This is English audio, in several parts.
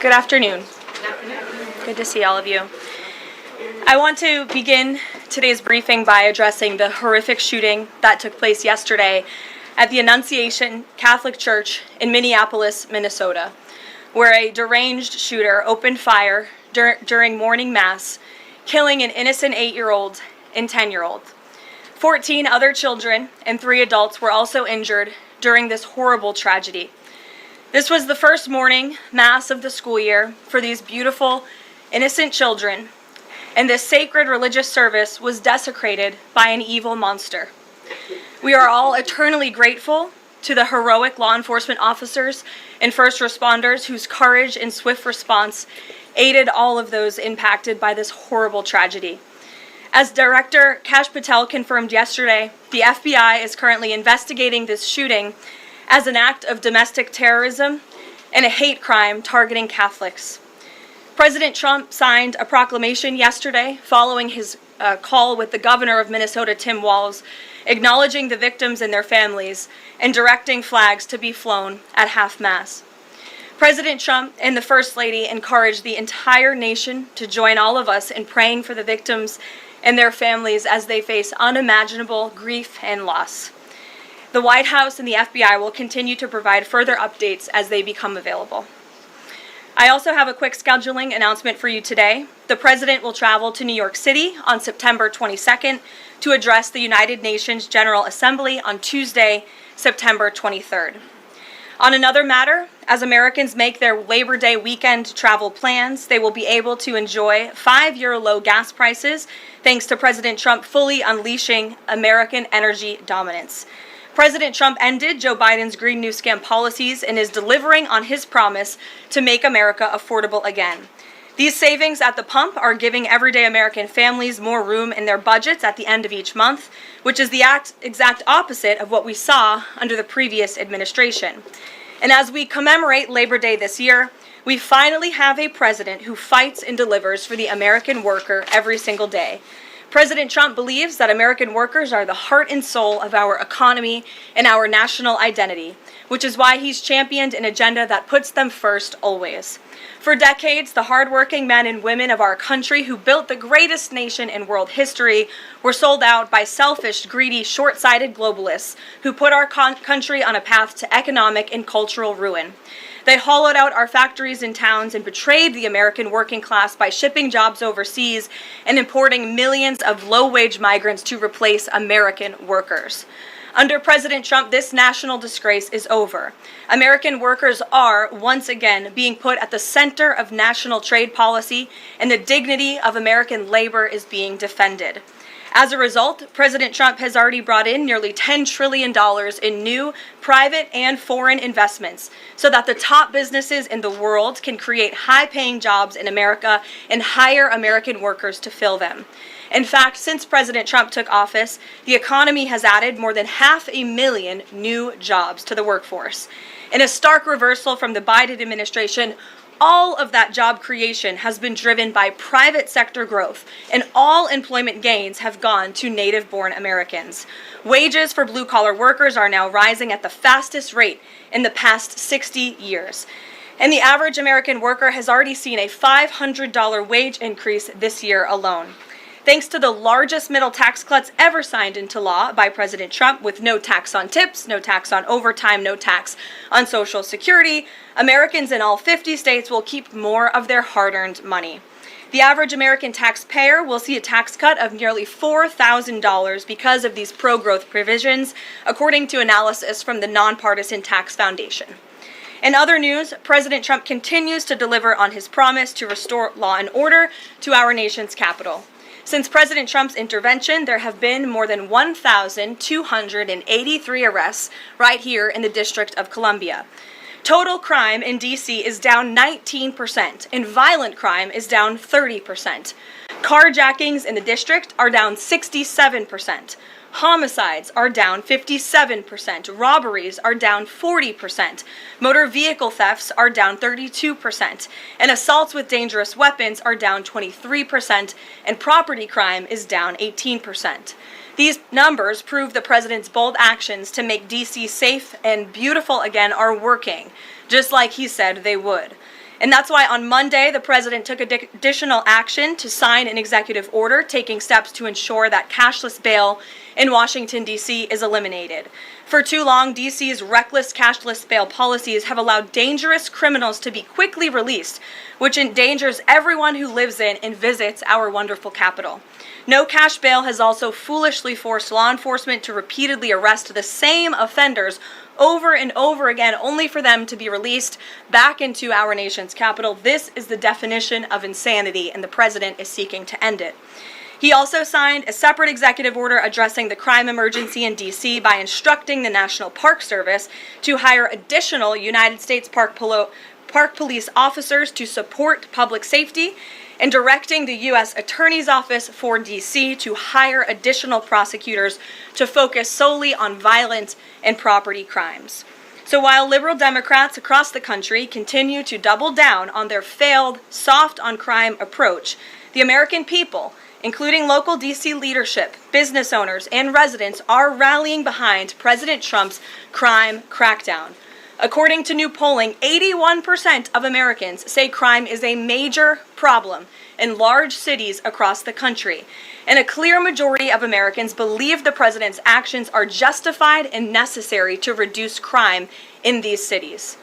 Good afternoon. Good to see all of you. I want to begin today's briefing by addressing the horrific shooting that took place yesterday at the Annunciation Catholic Church in Minneapolis, Minnesota, where a deranged shooter opened fire during morning mass, killing an innocent 8-year-old and 10-year-old. 14 other children and 3 adults were also injured during this horrible tragedy. This was the first morning mass of the school year for these beautiful, innocent children, and this sacred religious service was desecrated by an evil monster. We are all eternally grateful to the heroic law enforcement officers and first responders whose courage and swift response aided all of those impacted by this horrible tragedy. As Director Kash Patel confirmed yesterday, the FBI is currently investigating this shooting as an act of domestic terrorism and a hate crime targeting Catholics. President Trump signed a proclamation yesterday following his call with the governor of Minnesota, Tim Walz, acknowledging the victims and their families and directing flags to be flown at half-mast. President Trump and the First Lady encouraged the entire nation to join all of us in praying for the victims and their families as they face unimaginable grief and loss. The White House and the FBI will continue to provide further updates as they become available. I also have a quick scheduling announcement for you today. The President will travel to New York City on September 22nd to address the United Nations General Assembly on Tuesday, September 23rd. On another matter, as Americans make their Labor Day weekend travel plans, they will be able to enjoy 5-year low gas prices thanks to President Trump fully unleashing American energy dominance. President Trump ended Joe Biden's Green New Scam policies and is delivering on his promise to make America affordable again. These savings at the pump are giving everyday American families more room in their budgets at the end of each month, which is the exact opposite of what we saw under the previous administration. And as we commemorate Labor Day this year, we finally have a president who fights and delivers for the American worker every single day. President Trump believes that American workers are the heart and soul of our economy and our national identity, which is why he's championed an agenda that puts them first always. For decades, the hardworking men and women of our country who built the greatest nation in world history were sold out by selfish, greedy, short-sighted globalists who put our country on a path to economic and cultural ruin. They hollowed out our factories and towns and betrayed the American working class by shipping jobs overseas and importing millions of low-wage migrants to replace American workers. Under President Trump, this national disgrace is over. American workers are, once again, being put at the center of national trade policy, and the dignity of American labor is being defended. As a result, President Trump has already brought in nearly $10 trillion in new private and foreign investments so that the top businesses in the world can create high-paying jobs in America and hire American workers to fill them. In fact, since President Trump took office, the economy has added more than 500,000 new jobs to the workforce. In a stark reversal from the Biden administration, all of that job creation has been driven by private sector growth, and all employment gains have gone to native-born Americans. Wages for blue-collar workers are now rising at the fastest rate in the past 60 years. And the average American worker has already seen a $500 wage increase this year alone. Thanks to the largest middle tax cuts ever signed into law by President Trump, with no tax on tips, no tax on overtime, no tax on Social Security, Americans in all 50 states will keep more of their hard-earned money. The average American taxpayer will see a tax cut of nearly $4,000 because of these pro-growth provisions, according to analysis from the Nonpartisan Tax Foundation. In other news, President Trump continues to deliver on his promise to restore law and order to our nation's capital. Since President Trump's intervention, there have been more than 1,283 arrests right here in the District of Columbia. Total crime in D.C. is down 19%, and violent crime is down 30%. Carjackings in the district are down 67%. Homicides are down 57%. Robberies are down 40%. Motor vehicle thefts are down 32%. And assaults with dangerous weapons are down 23%. And property crime is down 18%. These numbers prove the president's bold actions to make D.C. safe and beautiful again are working, just like he said they would. And that's why on Monday, the president took additional action to sign an executive order taking steps to ensure that cashless bail in Washington, D.C. is eliminated. For too long, D.C.'s reckless cashless bail policies have allowed dangerous criminals to be quickly released, which endangers everyone who lives in and visits our wonderful capital. No cash bail has also foolishly forced law enforcement to repeatedly arrest the same offenders over and over again, only for them to be released back into our nation's capital. This is the definition of insanity, and the president is seeking to end it. He also signed a separate executive order addressing the crime emergency in D.C. by instructing the National Park Service to hire additional United States Park Police officers to support public safety, and directing the U.S. Attorney's Office for D.C. to hire additional prosecutors to focus solely on violent and property crimes. So while liberal Democrats across the country continue to double down on their failed soft-on-crime approach, the American people, including local D.C. leadership, business owners, and residents, are rallying behind President Trump's crime crackdown. According to new polling, 81% of Americans say crime is a major problem in large cities across the country. And a clear majority of Americans believe the president's actions are justified and necessary to reduce crime in these cities.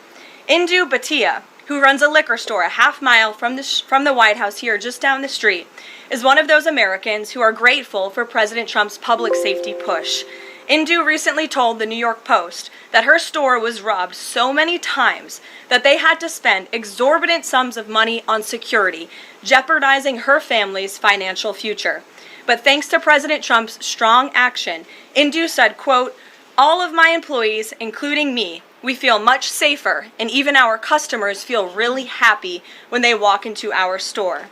Indu Bhatia, who runs a liquor store a half mile from the White House here just down the street, is one of those Americans who are grateful for President Trump's public safety push. Indu recently told the New York Post that her store was robbed so many times that they had to spend exorbitant sums of money on security, jeopardizing her family's financial future. But thanks to President Trump's strong action, Indu said, quote, "All of my employees, including me, we feel much safer, and even our customers feel really happy when they walk into our store."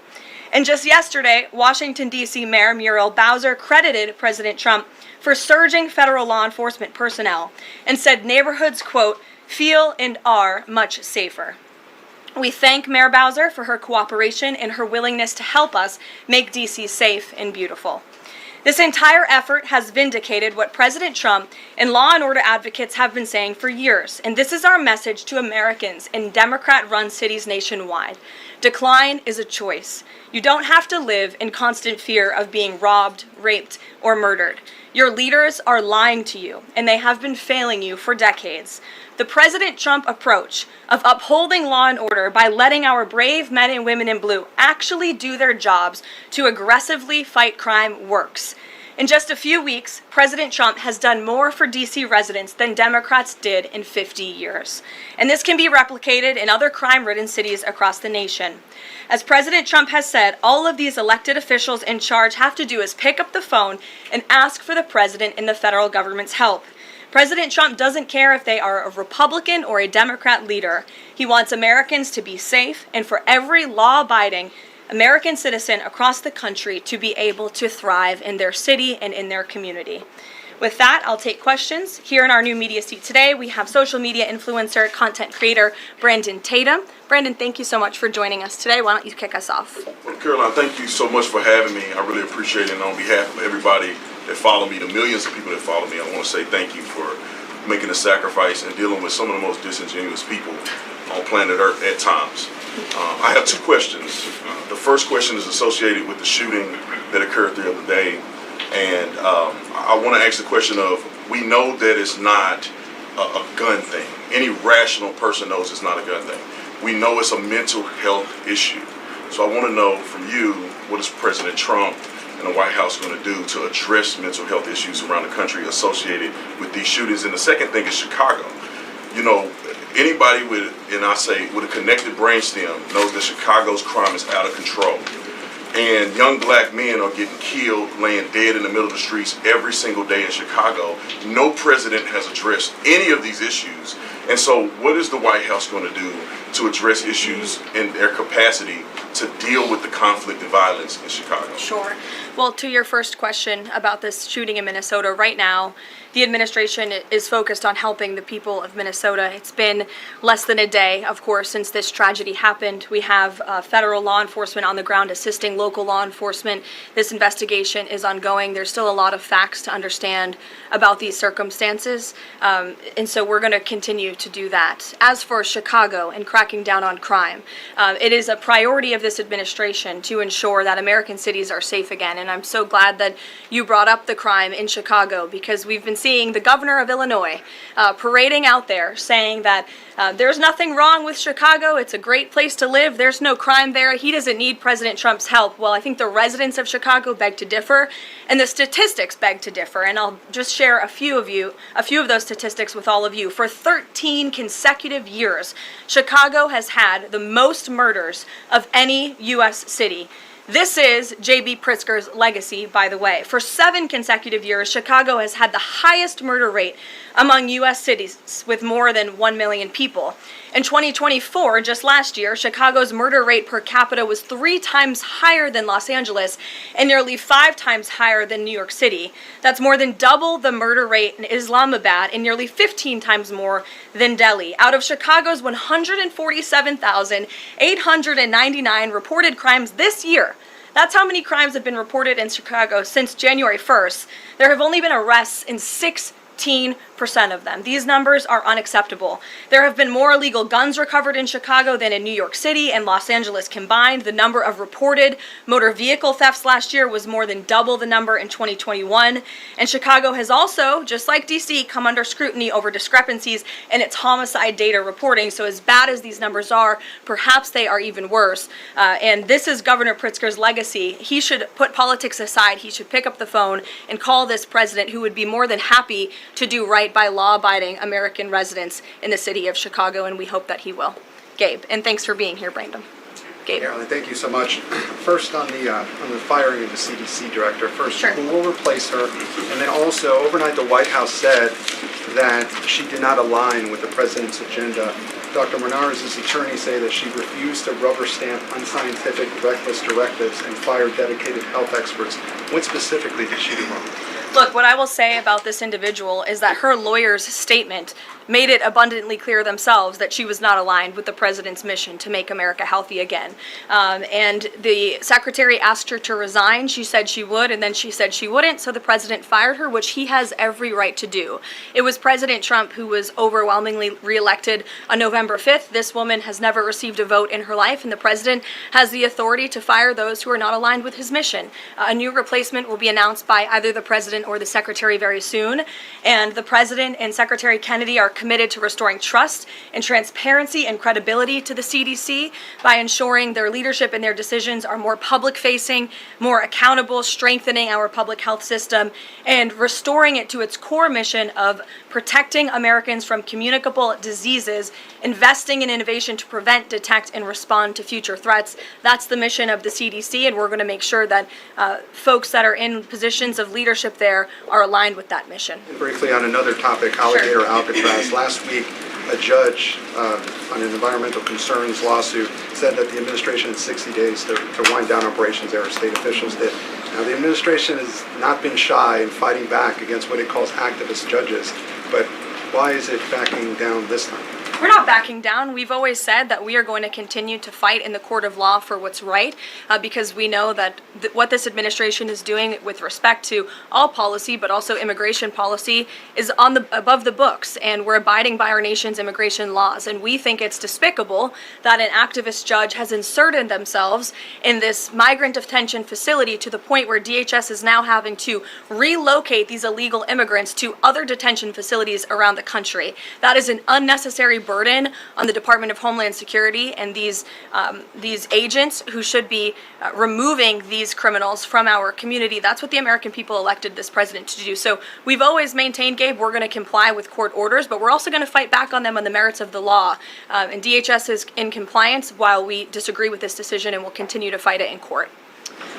And just yesterday, Washington, D.C. Mayor Muriel Bowser credited President Trump for surging federal law enforcement personnel and said neighborhoods, quote, "feel and are much safer." We thank Mayor Bowser for her cooperation and her willingness to help us make D.C. safe and beautiful. This entire effort has vindicated what President Trump and law and order advocates have been saying for years, and this is our message to Americans in Democrat-run cities nationwide. Decline is a choice. You don't have to live in constant fear of being robbed, raped, or murdered. Your leaders are lying to you, and they have been failing you for decades. The President Trump approach of upholding law and order by letting our brave men and women in blue actually do their jobs to aggressively fight crime works. In just a few weeks, President Trump has done more for D.C. residents than Democrats did in 50 years. And this can be replicated in other crime-ridden cities across the nation. As President Trump has said, all of these elected officials in charge have to do is pick up the phone and ask for the president and the federal government's help. President Trump doesn't care if they are a Republican or a Democrat leader. He wants Americans to be safe and for every law-abiding American citizen across the country to be able to thrive in their city and in their community. With that, I'll take questions. Here in our new media seat today, we have social media influencer, content creator, Brandon Tatum. Brandon, thank you so much for joining us today. Why don't you kick us off? Well, Caroline, thank you so much for having me. I really appreciate it. And on behalf of everybody that follow me, the millions of people that follow me, I want to say thank you for making a sacrifice and dealing with some of the most disingenuous people on planet Earth at times. I have two questions. The first question is associated with the shooting that occurred the other day. And I want to ask the question of, we know that it's not a gun thing. Any rational person knows it's not a gun thing. We know it's a mental health issue. So I want to know from you, what is President Trump and the White House going to do to address mental health issues around the country associated with these shootings? And the second thing is Chicago. You know, anybody with a connected brainstem knows that Chicago's crime is out of control. And young black men are getting killed, laying dead in the middle of the streets every single day in Chicago. No president has addressed any of these issues. And so what is the White House going to do to address issues in their capacity to deal with the conflict and violence in Chicago? Sure. Well, to your first question about this shooting in Minnesota, right now, the administration is focused on helping the people of Minnesota. It's been less than a day, of course, since this tragedy happened. We have federal law enforcement on the ground assisting local law enforcement. This investigation is ongoing. There's still a lot of facts to understand about these circumstances, and so we're going to continue to do that. As for Chicago and cracking down on crime, it is a priority of this administration to ensure that American cities are safe again, and I'm so glad that you brought up the crime in Chicago, because we've been seeing the governor of Illinois parading out there saying that there's nothing wrong with Chicago, it's a great place to live, there's no crime there, he doesn't need President Trump's help. Well, I think the residents of Chicago beg to differ, and the statistics beg to differ, and I'll just share a few of those statistics with all of you. For 13 consecutive years, Chicago has had the most murders of any U.S. city. This is J.B. Pritzker's legacy, by the way. For 7 consecutive years, Chicago has had the highest murder rate among U.S. cities with more than 1 million people. In 2024, just last year, Chicago's murder rate per capita was 3 times higher than Los Angeles and nearly 5 times higher than New York City. That's more than double the murder rate in Islamabad and nearly 15 times more than Delhi. Out of Chicago's 147,899 reported crimes this year, that's how many crimes have been reported in Chicago since January 1st. There have only been arrests in 16% of them. These numbers are unacceptable. There have been more illegal guns recovered in Chicago than in New York City and Los Angeles combined. The number of reported motor vehicle thefts last year was more than double the number in 2021. And Chicago has also, just like DC, come under scrutiny over discrepancies in its homicide data reporting. So as bad as these numbers are, perhaps they are even worse. And this is Governor Pritzker's legacy. He should put politics aside. He should pick up the phone and call this president, who would be more than happy to do right by law-abiding American residents in the city of Chicago, and we hope that he will. Gabe, and thanks for being here, Brandon. Gabe. Carolyn, thank you so much. First, on the firing of the CDC director, Sure. Who will replace her? And then also, overnight, the White House said that she did not align with the president's agenda. Dr. Menard's attorneys say that she refused to rubber stamp unscientific, reckless directives and fire dedicated health experts. What specifically did she do wrong? Look, what I will say about this individual is that her lawyer's statement made it abundantly clear themselves that she was not aligned with the president's mission to make America healthy again. And the secretary asked her to resign. She said she would, and then she said she wouldn't, so the president fired her, which he has every right to do. It was President Trump who was overwhelmingly reelected on November 5th. This woman has never received a vote in her life, and the president has the authority to fire those who are not aligned with his mission. A new replacement will be announced by either the president or the secretary very soon, and the president and Secretary Kennedy are committed to restoring trust and transparency and credibility to the CDC by ensuring their leadership and their decisions are more public-facing, more accountable, strengthening our public health system, and restoring it to its core mission of protecting Americans from communicable diseases, investing in innovation to prevent, detect, and respond to future threats. That's the mission of the CDC, and we're going to make sure that folks that are in positions of leadership there are aligned with that mission. Briefly on another topic, Alligator Alcatraz. Last week, a judge on an environmental concerns lawsuit said that the administration had 60 days to wind down operations there, state officials did. Now, the administration has not been shy in fighting back against what it calls activist judges, but why is it backing down this time? We're not backing down. We've always said that we are going to continue to fight in the court of law for what's right, because we know that what this administration is doing with respect to all policy, but also immigration policy, is above the books, and we're abiding by our nation's immigration laws. And we think it's despicable that an activist judge has inserted themselves in this migrant detention facility to the point where DHS is now having to relocate these illegal immigrants to other detention facilities around the country. That is an unnecessary burden on the Department of Homeland Security and these agents who should be removing these criminals from our community. That's what the American people elected this president to do. So we've always maintained, Gabe, we're going to comply with court orders, but we're also going to fight back on them on the merits of the law. And DHS is in compliance while we disagree with this decision, and we'll continue to fight it in court.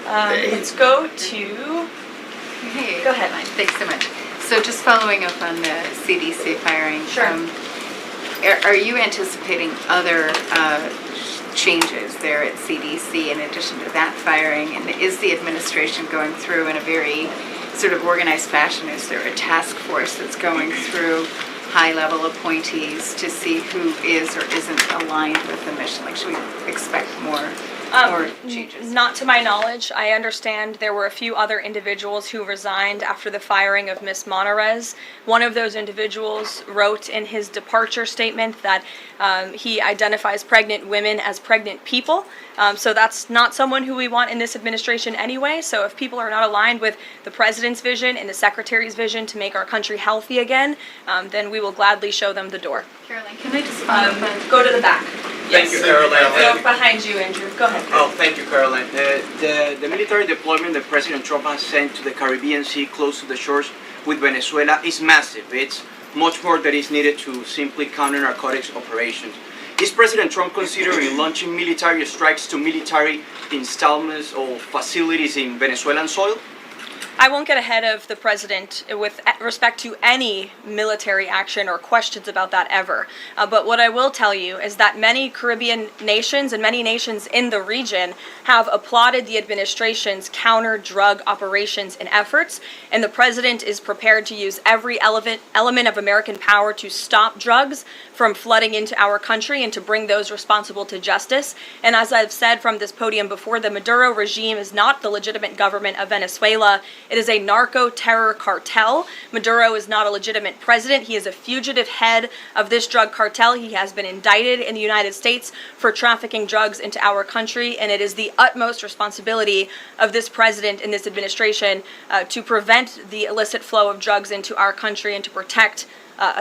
Let's go to... Hey, Go ahead. Thanks so much. So just following up on the CDC firing. Sure. Are you anticipating other changes there at CDC in addition to that firing? And is the administration going through in a very sort of organized fashion? Is there a task force that's going through high-level appointees to see who is or isn't aligned with the mission? Like, should we expect more changes? Not to my knowledge. I understand there were a few other individuals who resigned after the firing of Ms. Monarez. One of those individuals wrote in his departure statement that he identifies pregnant women as pregnant people. So that's not someone who we want in this administration anyway. So if people are not aligned with the president's vision and the secretary's vision to make our country healthy again, then we will gladly show them the door. Caroline, can I just follow up on... Go to the back. Thank you, Caroline. Go behind you, Andrew. Go ahead. Oh, thank you, Caroline. The military deployment that President Trump has sent to the Caribbean Sea close to the shores with Venezuela is massive. It's much more that is needed to simply counter narcotics operations. Is President Trump considering launching military strikes to military installments or facilities in Venezuelan soil? I won't get ahead of the president with respect to any military action or questions about that ever. But what I will tell you is that many Caribbean nations and many nations in the region have applauded the administration's counter-drug operations and efforts, and the president is prepared to use every element of American power to stop drugs from flooding into our country and to bring those responsible to justice. And as I've said from this podium before, the Maduro regime is not the legitimate government of Venezuela. It is a narco-terror cartel. Maduro is not a legitimate president. He is a fugitive head of this drug cartel. He has been indicted in the United States for trafficking drugs into our country, and it is the utmost responsibility of this president and this administration to prevent the illicit flow of drugs into our country and to protect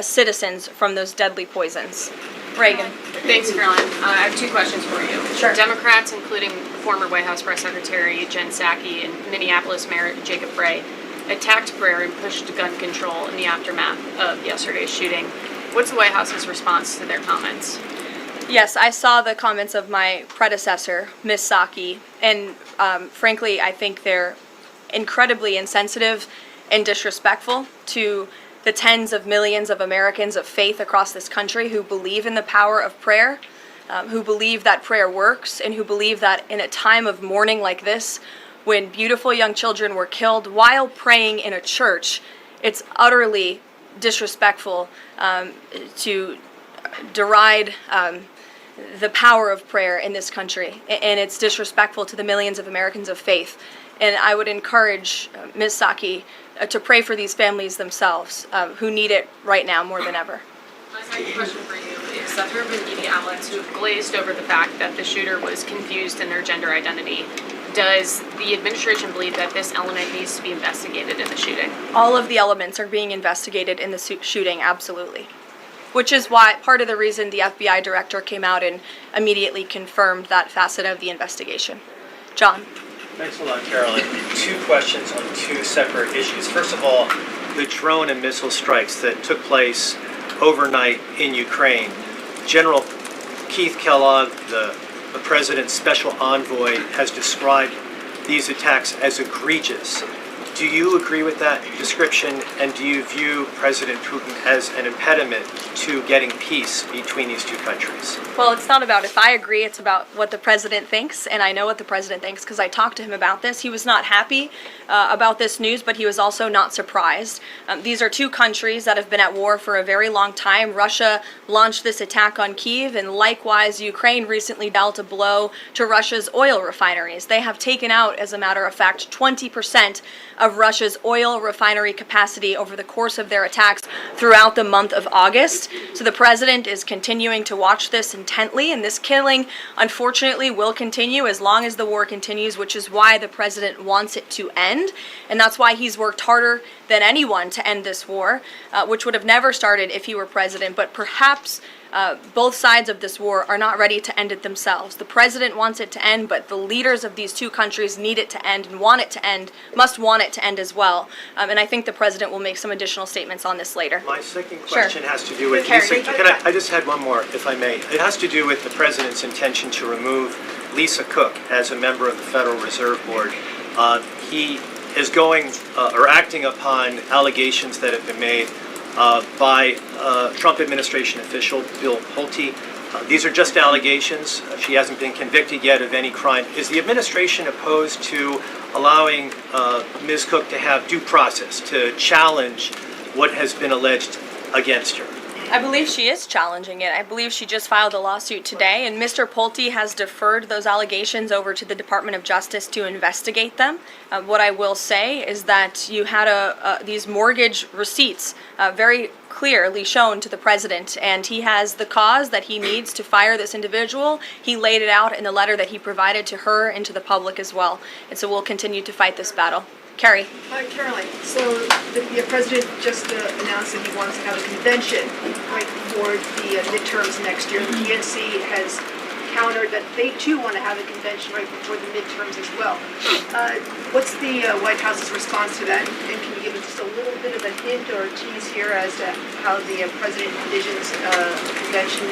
citizens from those deadly poisons. Reagan. Thanks, Caroline. I have two questions for you. Sure. Democrats, including former White House Press Secretary Jen Psaki and Minneapolis Mayor Jacob Bray, attacked prayer and pushed gun control in the aftermath of yesterday's shooting. What's the White House's response to their comments? Yes, I saw the comments of my predecessor, Ms. Psaki, and frankly, I think they're incredibly insensitive and disrespectful to the tens of millions of Americans of faith across this country who believe in the power of prayer, who believe that prayer works, and who believe that in a time of mourning like this, when beautiful young children were killed while praying in a church, it's utterly disrespectful to deride the power of prayer in this country, and it's disrespectful to the millions of Americans of faith. And I would encourage Ms. Psaki to pray for these families themselves who need it right now more than ever. My second question for you is that there have been media outlets who have glazed over the fact that the shooter was confused in their gender identity. Does the administration believe that this element needs to be investigated in the shooting? All of the elements are being investigated in the shooting, absolutely. Which is why part of the reason the FBI director came out and immediately confirmed that facet of the investigation. John. Thanks a lot, Caroline. Two questions on two separate issues. First of all, the drone and missile strikes that took place overnight in Ukraine. General Keith Kellogg, the president's special envoy, has described these attacks as egregious. Do you agree with that description, and do you view President Putin as an impediment to getting peace between these two countries? Well, it's not about if I agree, it's about what the president thinks, and I know what the president thinks because I talked to him about this. He was not happy about this news, but he was also not surprised. These are two countries that have been at war for a very long time. Russia launched this attack on Kyiv, and likewise, Ukraine recently dealt a blow to Russia's oil refineries. They have taken out, as a matter of fact, 20% of Russia's oil refinery capacity over the course of their attacks throughout the month of August. So the president is continuing to watch this intently, and this killing, unfortunately, will continue as long as the war continues, which is why the president wants it to end. And that's why he's worked harder than anyone to end this war, which would have never started if he were president. But perhaps both sides of this war are not ready to end it themselves. The president wants it to end, but the leaders of these two countries need it to end and want it to end, must want it to end as well. And I think the president will make some additional statements on this later. My second question has to do with Carrie. Lisa. I just had one more, if I may. It has to do with the president's intention to remove Lisa Cook as a member of the Federal Reserve Board. He is going or acting upon allegations that have been made by Trump administration official Bill Pulte These are just allegations. She hasn't been convicted yet of any crime. Is the administration opposed to allowing Ms. Cook to have due process, to challenge what has been alleged against her? I believe she is challenging it. I believe she just filed a lawsuit today, and Mr. Pulte has deferred those allegations over to the Department of Justice to investigate them. What I will say is that you had these mortgage receipts very clearly shown to the president, and he has the cause that he needs to fire this individual. He laid it out in the letter that he provided to her and to the public as well. And so we'll continue to fight this battle. Carrie. Hi, Caroline. So the president just announced that he wants to have a convention right before the midterms next year. The DNC has countered that they too want to have a convention right before the midterms as well. What's the White House's response to that? And can you give us just a little bit of a hint or a tease here as to how the president envisions a convention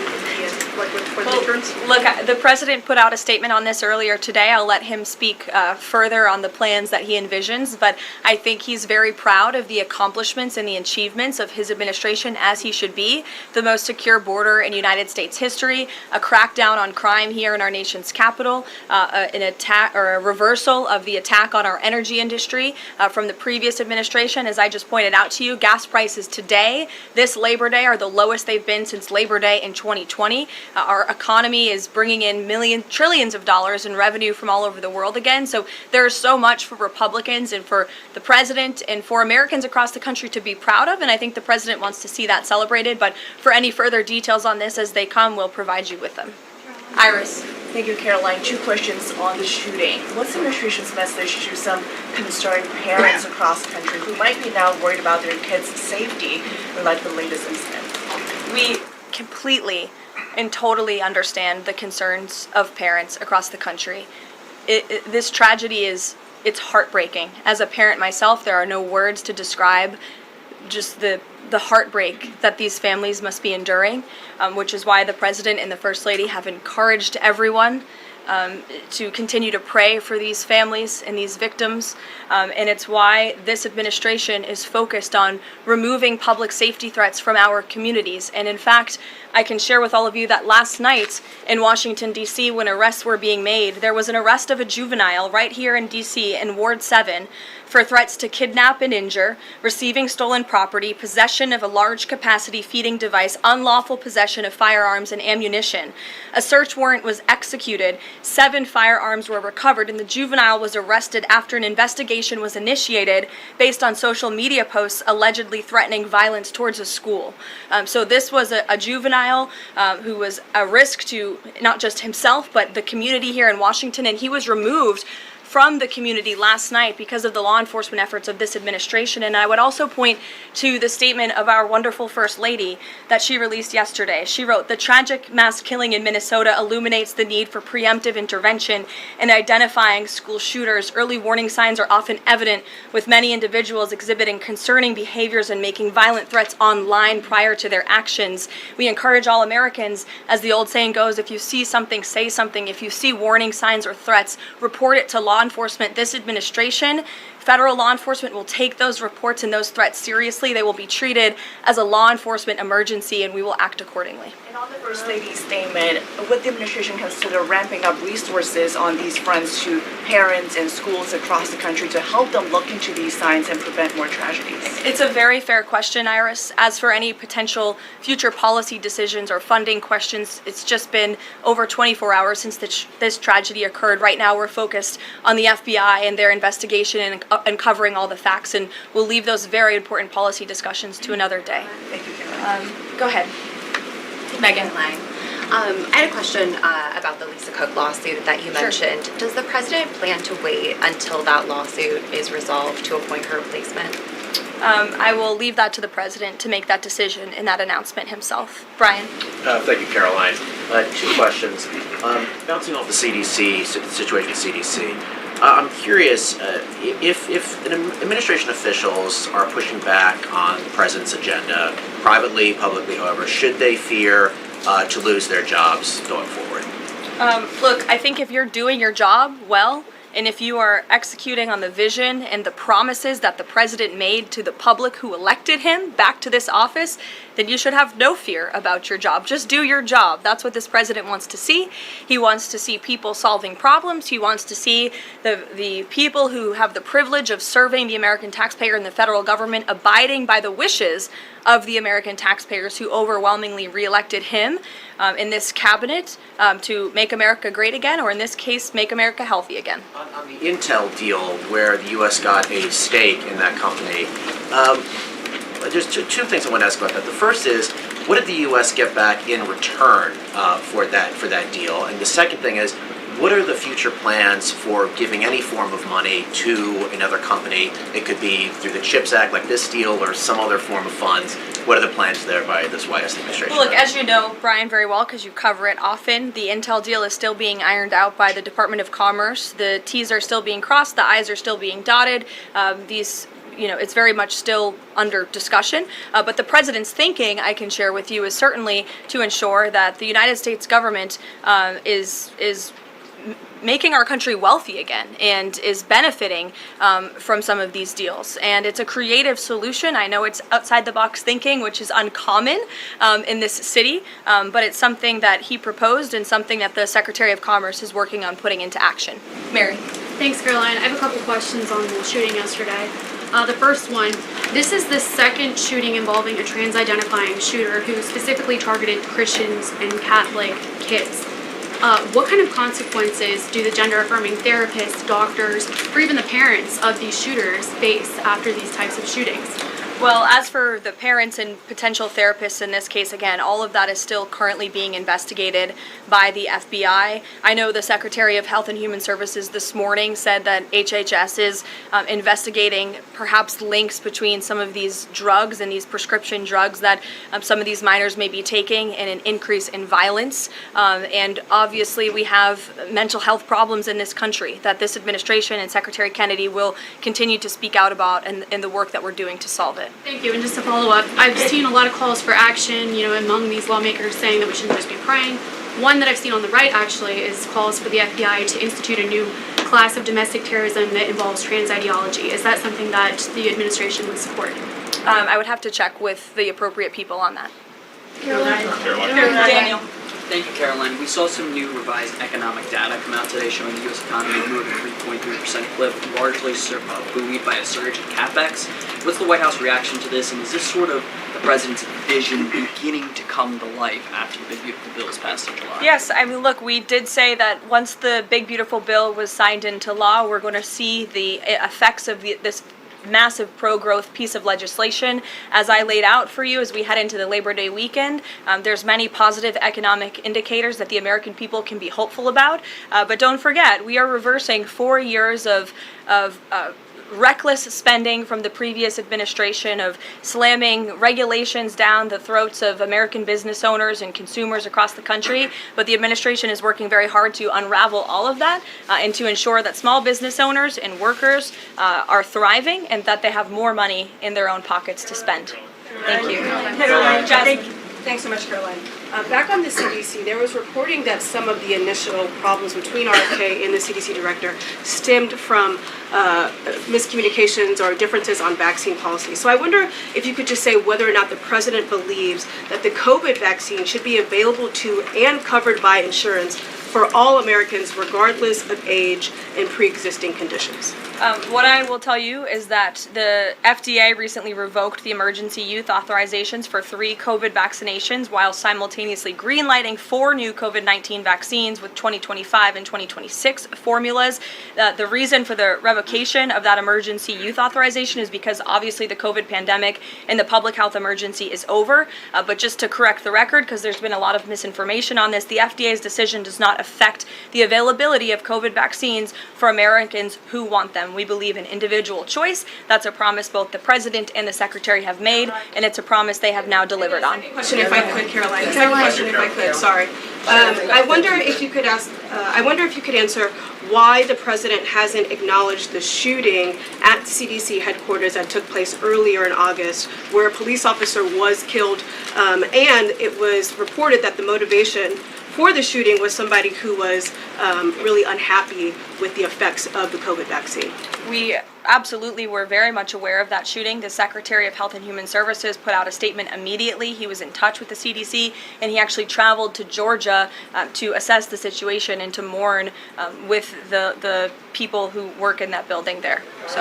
for the midterms? Look, the president put out a statement on this earlier today. I'll let him speak further on the plans that he envisions, but I think he's very proud of the accomplishments and the achievements of his administration, as he should be. The most secure border in United States history, a crackdown on crime here in our nation's capital, an attack or a reversal of the attack on our energy industry from the previous administration. As I just pointed out to you, gas prices today, this Labor Day, are the lowest they've been since Labor Day in 2020. Our economy is bringing in trillions of dollars in revenue from all over the world again. So there's so much for Republicans and for the president and for Americans across the country to be proud of, and I think the president wants to see that celebrated. But for any further details on this as they come, we'll provide you with them. Iris. Thank you, Caroline. Two questions on the shooting. What's the administration's message to some concerned parents across the country who might be now worried about their kids' safety in light of the latest incident? We completely and totally understand the concerns of parents across the country. This tragedy it's heartbreaking. As a parent myself, there are no words to describe just the heartbreak that these families must be enduring, which is why the President and the First Lady have encouraged everyone to continue to pray for these families and these victims, and it's why this administration is focused on removing public safety threats from our communities. And in fact, I can share with all of you that last night in Washington, D.C., when arrests were being made, there was an arrest of a juvenile right here in D.C. in Ward 7 for threats to kidnap and injure, receiving stolen property, possession of a large capacity feeding device, unlawful possession of firearms and ammunition. A search warrant was executed, 7 firearms were recovered, and the juvenile was arrested after an investigation was initiated based on social media posts allegedly threatening violence towards a school. So this was a juvenile who was a risk to not just himself, but the community here in Washington, and he was removed from the community last night because of the law enforcement efforts of this administration. And I would also point to the statement of our wonderful First Lady that she released yesterday. She wrote, "The tragic mass killing in Minnesota illuminates the need for preemptive intervention in identifying school shooters. Early warning signs are often evident, with many individuals exhibiting concerning behaviors and making violent threats online prior to their actions. We encourage all Americans, as the old saying goes, if you see something, say something. If you see warning signs or threats, report it to law enforcement. This administration, federal law enforcement, will take those reports and those threats seriously. They will be treated as a law enforcement emergency, and we will act accordingly." And on the First Lady's statement, would the administration consider ramping up resources on these fronts to parents and schools across the country to help them look into these signs and prevent more tragedies? It's a very fair question, Iris. As for any potential future policy decisions or funding questions, it's just been over 24 hours since this tragedy occurred. Right now we're focused on the FBI and their investigation and uncovering all the facts, and we'll leave those very important policy discussions to another day. Thank you, Caroline. Go ahead. Megan. I had a question about the Lisa Cook lawsuit that you mentioned. Does the president plan to wait until that lawsuit is resolved to appoint her replacement? I will leave that to the president to make that decision and that announcement himself. Brian. Thank you, Caroline. 2 questions. Bouncing off the CDC, situation with CDC, I'm curious if administration officials are pushing back on the president's agenda, privately, publicly, however, should they fear to lose their jobs going forward? Look, I think if you're doing your job well, And if you are executing on the vision and the promises that the president made to the public who elected him back to this office, then you should have no fear about your job. Just do your job. That's what this president wants to see. He wants to see people solving problems. He wants to see the people who have the privilege of serving the American taxpayer and the federal government abiding by the wishes of the American taxpayers who overwhelmingly reelected him in this cabinet to make America great again, or in this case, make America healthy again. On the Intel deal, where the U.S. got a stake in that company, there's two things I want to ask about that. The first is, what did the U.S. get back in return for that deal? And the second thing is, what are the future plans for giving any form of money to another company? It could be through the CHIPS Act, like this deal, or some other form of funds. What are the plans there by this White House administration? Well, look, as you know, Brian, very well, because you cover it often, the Intel deal is still being ironed out by the Department of Commerce. The T's are still being crossed, the I's are still being dotted. It's very much still under discussion. But the president's thinking, I can share with you, is certainly to ensure that the United States government is making our country wealthy again and is benefiting from some of these deals. And it's a creative solution. I know it's outside the box thinking, which is uncommon in this city, but it's something that he proposed and something that the Secretary of Commerce is working on putting into action. Mary. Thanks, Caroline. I have a couple questions on the shooting yesterday. The first one, this is the second shooting involving a trans-identifying shooter who specifically targeted Christians and Catholic kids. What kind of consequences do the gender-affirming therapists, doctors, or even the parents of these shooters face after these types of shootings? Well, as for the parents and potential therapists in this case, again, all of that is still currently being investigated by the FBI. I know the Secretary of Health and Human Services this morning said that HHS is investigating perhaps links between some of these drugs and these prescription drugs that some of these minors may be taking and an increase in violence. And obviously we have mental health problems in this country that this administration and Secretary Kennedy will continue to speak out about in the work that we're doing to solve it. Thank you. And just to follow up, I've seen a lot of calls for action, among these lawmakers saying that we shouldn't just be praying. One that I've seen on the right, actually, is calls for the FBI to institute a new class of domestic terrorism that involves trans ideology. Is that something that the administration would support? I would have to check with the appropriate people on that. Caroline. Daniel. Thank you, Caroline. We saw some new revised economic data come out today showing the U.S. economy grew at a 3.3% clip, largely buoyed by a surge in capex. What's the White House reaction to this, and is this sort of the president's vision beginning to come to life after the Big Beautiful Bill was passed in July? Yes, I mean, look, we did say that once the Big Beautiful Bill was signed into law, we're going to see the effects of this massive pro-growth piece of legislation. As I laid out for you as we head into the Labor Day weekend, there's many positive economic indicators that the American people can be hopeful about. But don't forget, we are reversing 4 years of reckless spending from the previous administration, of slamming regulations down the throats of American business owners and consumers across the country. But the administration is working very hard to unravel all of that and to ensure that small business owners and workers are thriving and that they have more money in their own pockets to spend. Thank you. Thanks so much, Caroline. Back on the CDC, there was reporting that some of the initial problems between RFK and the CDC director stemmed from miscommunications or differences on vaccine policy. So I wonder if you could just say whether or not the president believes that the COVID vaccine should be available to and covered by insurance for all Americans, regardless of age and pre-existing conditions. What I will tell you is that the FDA recently revoked the emergency use authorizations for 3 COVID vaccinations while simultaneously greenlighting 4 new COVID-19 vaccines with 2025 and 2026 formulas. The reason for the revocation of that emergency use authorization is because obviously the COVID pandemic and the public health emergency is over. But just to correct the record, because there's been a lot of misinformation on this, the FDA's decision does not affect the availability of COVID vaccines for Americans who want them. We believe in individual choice. That's a promise both the president and the secretary have made, and it's a promise they have now delivered on. Question, if I could, Caroline. Second question, if I could. Sorry. I wonder if you could answer why the president hasn't acknowledged the shooting at CDC headquarters that took place earlier in August, where a police officer was killed, and it was reported that the motivation for the shooting was somebody who was really unhappy with the effects of the COVID vaccine. We absolutely were very much aware of that shooting. The Secretary of Health and Human Services put out a statement immediately. He was in touch with the CDC, and he actually traveled to Georgia to assess the situation and to mourn with the people who work in that building there. So,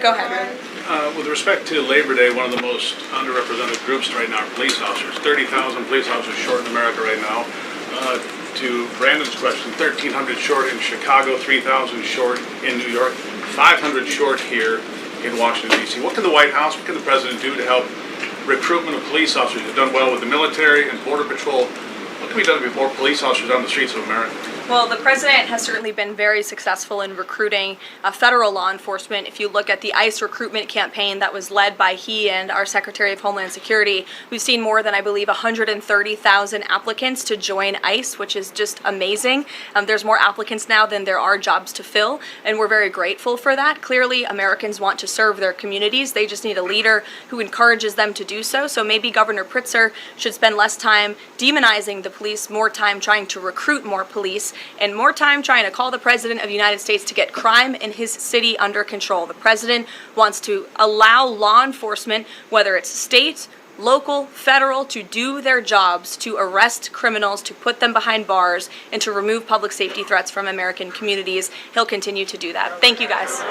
go ahead. With respect to Labor Day, one of the most underrepresented groups right now are police officers. 30,000 police officers short in America right now. To Brandon's question, 1,300 short in Chicago, 3,000 short in New York, 500 short here in Washington, D.C. What can the White House, what can the President do to help recruitment of police officers? You've done well with the military and Border Patrol. What can be done to get more police officers on the streets of America? Well, the president has certainly been very successful in recruiting federal law enforcement. If you look at the ICE recruitment campaign that was led by he and our Secretary of Homeland Security, we've seen more than, I believe, 130,000 applicants to join ICE, which is just amazing. There's more applicants now than there are jobs to fill, and we're very grateful for that. Clearly, Americans want to serve their communities. They just need a leader who encourages them to do so. So maybe Governor Pritzker should spend less time demonizing the police, more time trying to recruit more police, and more time trying to call the President of the United States to get crime in his city under control. The President wants to allow law enforcement, whether it's state, local, federal, to do their jobs, to arrest criminals, to put them behind bars, and to remove public safety threats from American communities. He'll continue to do that. Thank you, guys.